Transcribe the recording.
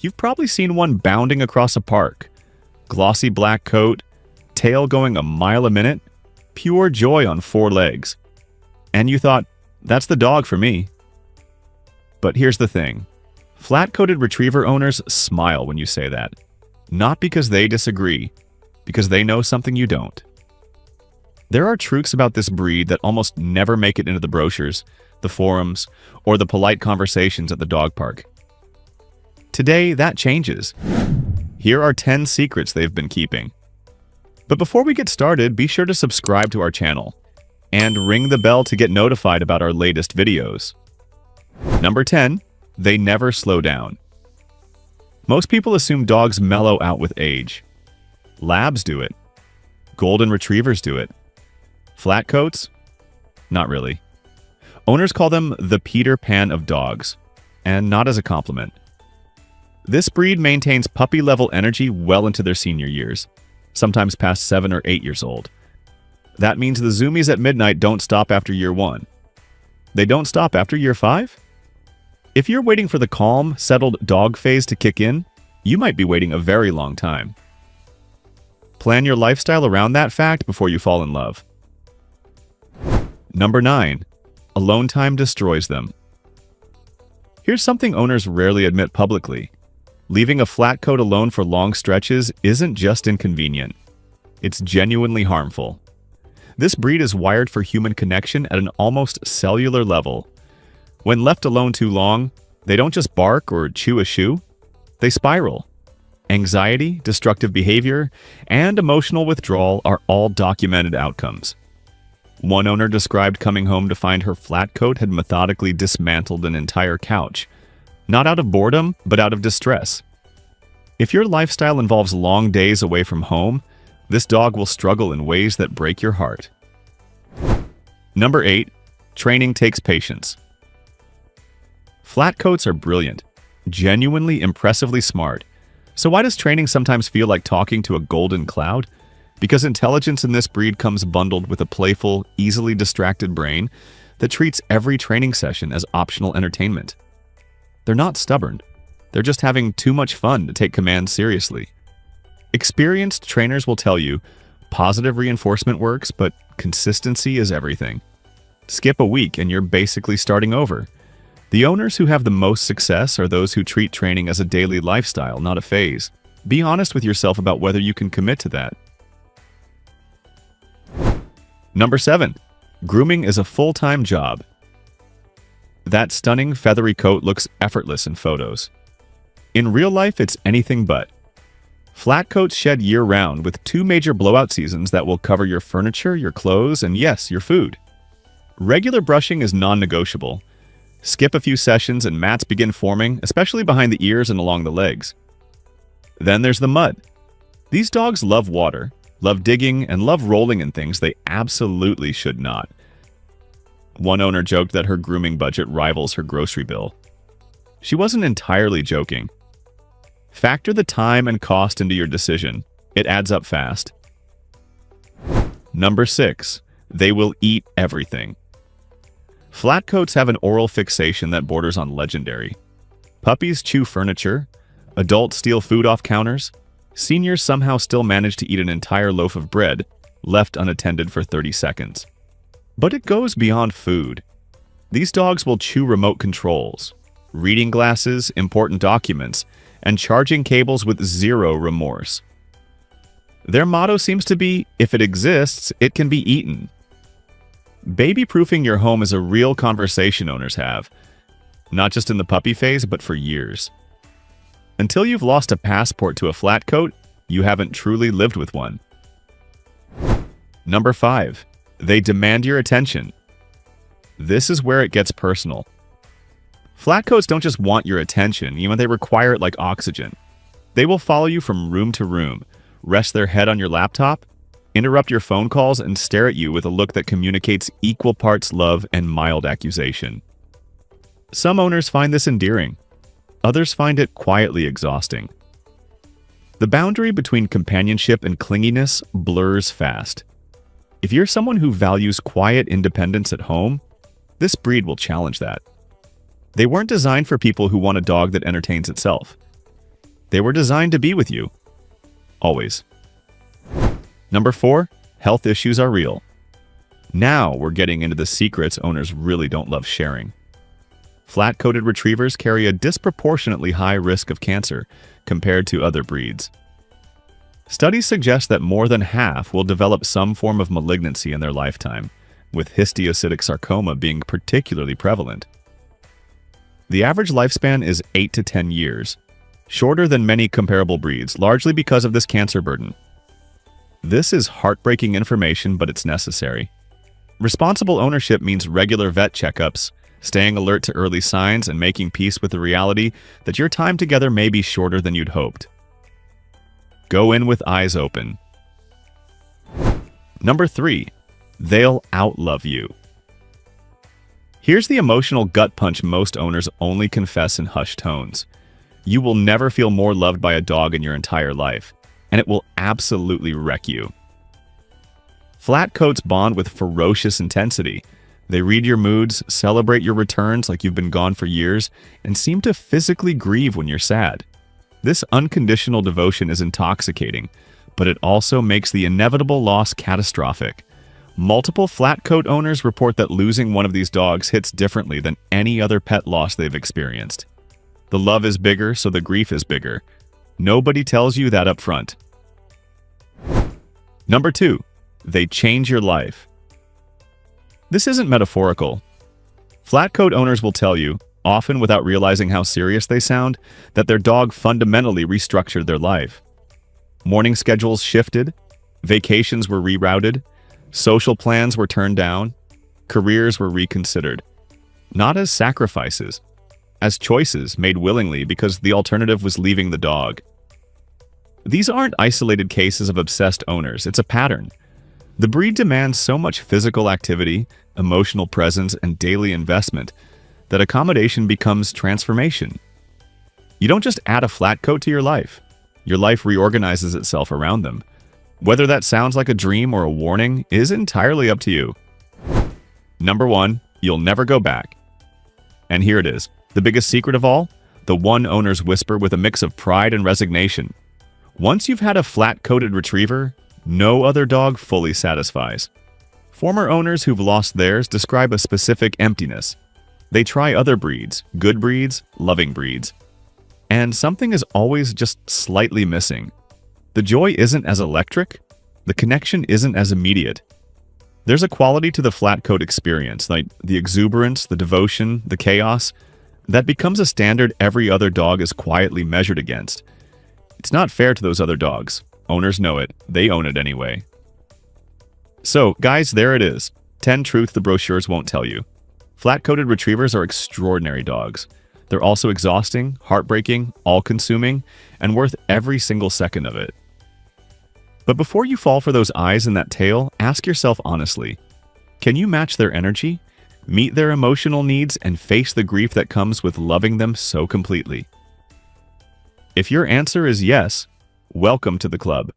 You've probably seen one bounding across a park. Glossy black coat, tail going a mile a minute, pure joy on four legs. And you thought, that's the dog for me. But here's the thing. Flat-coated retriever owners smile when you say that. Not because they disagree, because they know something you don't. There are truths about this breed that almost never make it into the brochures, the forums, or the polite conversations at the dog park. Today, that changes. Here are 10 secrets they've been keeping. But before we get started, be sure to subscribe to our channel and ring the bell to get notified about our latest videos. Number 10. They never slow down. Most people assume dogs mellow out with age. Labs do it. Golden retrievers do it. Flatcoats? Not really. Owners call them the Peter Pan of dogs, and not as a compliment. This breed maintains puppy-level energy well into their senior years, sometimes past 7 or 8 years old. That means the zoomies at midnight don't stop after year 1. They don't stop after year 5? If you're waiting for the calm, settled dog phase to kick in, you might be waiting a very long time. Plan your lifestyle around that fact before you fall in love. Number 9. Alone time destroys them. Here's something owners rarely admit publicly. Leaving a flat coat alone for long stretches isn't just inconvenient. It's genuinely harmful. This breed is wired for human connection at an almost cellular level. When left alone too long, they don't just bark or chew a shoe, they spiral. Anxiety, destructive behavior, and emotional withdrawal are all documented outcomes. One owner described coming home to find her flat coat had methodically dismantled an entire couch, not out of boredom, but out of distress. If your lifestyle involves long days away from home, this dog will struggle in ways that break your heart. Number 8. Training takes patience. Flat coats are brilliant, genuinely impressively smart. So why does training sometimes feel like talking to a golden cloud? Because intelligence in this breed comes bundled with a playful, easily distracted brain that treats every training session as optional entertainment. They're not stubborn. They're just having too much fun to take command seriously. Experienced trainers will tell you, positive reinforcement works, but consistency is everything. Skip a week and you're basically starting over. The owners who have the most success are those who treat training as a daily lifestyle, not a phase. Be honest with yourself about whether you can commit to that. Number 7. Grooming is a full-time job. That stunning feathery coat looks effortless in photos. In real life, it's anything but. Flat coats shed year-round with 2 major blowout seasons that will cover your furniture, your clothes, and yes, your food. Regular brushing is non-negotiable. Skip a few sessions and mats begin forming, especially behind the ears and along the legs. Then there's the mud. These dogs love water, love digging, and love rolling in things they absolutely should not. One owner joked that her grooming budget rivals her grocery bill. She wasn't entirely joking. Factor the time and cost into your decision. It adds up fast. Number 6. They will eat everything. Flat coats have an oral fixation that borders on legendary. Puppies chew furniture. Adults steal food off counters. Seniors somehow still manage to eat an entire loaf of bread, left unattended for 30 seconds. But it goes beyond food. These dogs will chew remote controls, reading glasses, important documents, and charging cables with zero remorse. Their motto seems to be, if it exists, it can be eaten. Baby-proofing your home is a real conversation owners have, not just in the puppy phase, but for years. Until you've lost a passport to a flat coat, you haven't truly lived with one. Number 5. They demand your attention. This is where it gets personal. Flat coats don't just want your attention, they require it like oxygen. They will follow you from room to room, rest their head on your laptop, interrupt your phone calls, and stare at you with a look that communicates equal parts love and mild accusation. Some owners find this endearing. Others find it quietly exhausting. The boundary between companionship and clinginess blurs fast. If you're someone who values quiet independence at home, this breed will challenge that. They weren't designed for people who want a dog that entertains itself. They were designed to be with you. Always. Number 4, health issues are real. Now we're getting into the secrets owners really don't love sharing. Flat-coated retrievers carry a disproportionately high risk of cancer compared to other breeds. Studies suggest that more than half will develop some form of malignancy in their lifetime, with histiocytic sarcoma being particularly prevalent. The average lifespan is 8 to 10 years, shorter than many comparable breeds, largely because of this cancer burden. This is heartbreaking information, but it's necessary. Responsible ownership means regular vet checkups, staying alert to early signs, and making peace with the reality that your time together may be shorter than you'd hoped. Go in with eyes open. Number 3, they'll outlove you. Here's the emotional gut punch most owners only confess in hushed tones. You will never feel more loved by a dog in your entire life, and it will absolutely wreck you. Flat coats bond with ferocious intensity. They read your moods, celebrate your returns like you've been gone for years, and seem to physically grieve when you're sad. This unconditional devotion is intoxicating, but it also makes the inevitable loss catastrophic. Multiple flat coat owners report that losing one of these dogs hits differently than any other pet loss they've experienced. The love is bigger, so the grief is bigger. Nobody tells you that up front. Number 2, they change your life. This isn't metaphorical. Flat coat owners will tell you, often without realizing how serious they sound, that their dog fundamentally restructured their life. Morning schedules shifted, vacations were rerouted, social plans were turned down, careers were reconsidered. Not as sacrifices, as choices made willingly because the alternative was leaving the dog. These aren't isolated cases of obsessed owners, it's a pattern. The breed demands so much physical activity, emotional presence, and daily investment that accommodation becomes transformation. You don't just add a flat coat to your life reorganizes itself around them. Whether that sounds like a dream or a warning is entirely up to you. Number 1, you'll never go back. And here it is, the biggest secret of all, the one owner's whisper with a mix of pride and resignation. Once you've had a flat-coated retriever, no other dog fully satisfies. Former owners who've lost theirs describe a specific emptiness. They try other breeds, good breeds, loving breeds. And something is always just slightly missing. The joy isn't as electric, the connection isn't as immediate. There's a quality to the flat coat experience, like the exuberance, the devotion, the chaos, that becomes a standard every other dog is quietly measured against. It's not fair to those other dogs. Owners know it. They own it anyway. So, guys, there it is. 10 truths the brochures won't tell you. Flat-coated retrievers are extraordinary dogs. They're also exhausting, heartbreaking, all-consuming, and worth every single second of it. But before you fall for those eyes and that tail, ask yourself honestly, can you match their energy, meet their emotional needs, and face the grief that comes with loving them so completely? If your answer is yes, welcome to the club.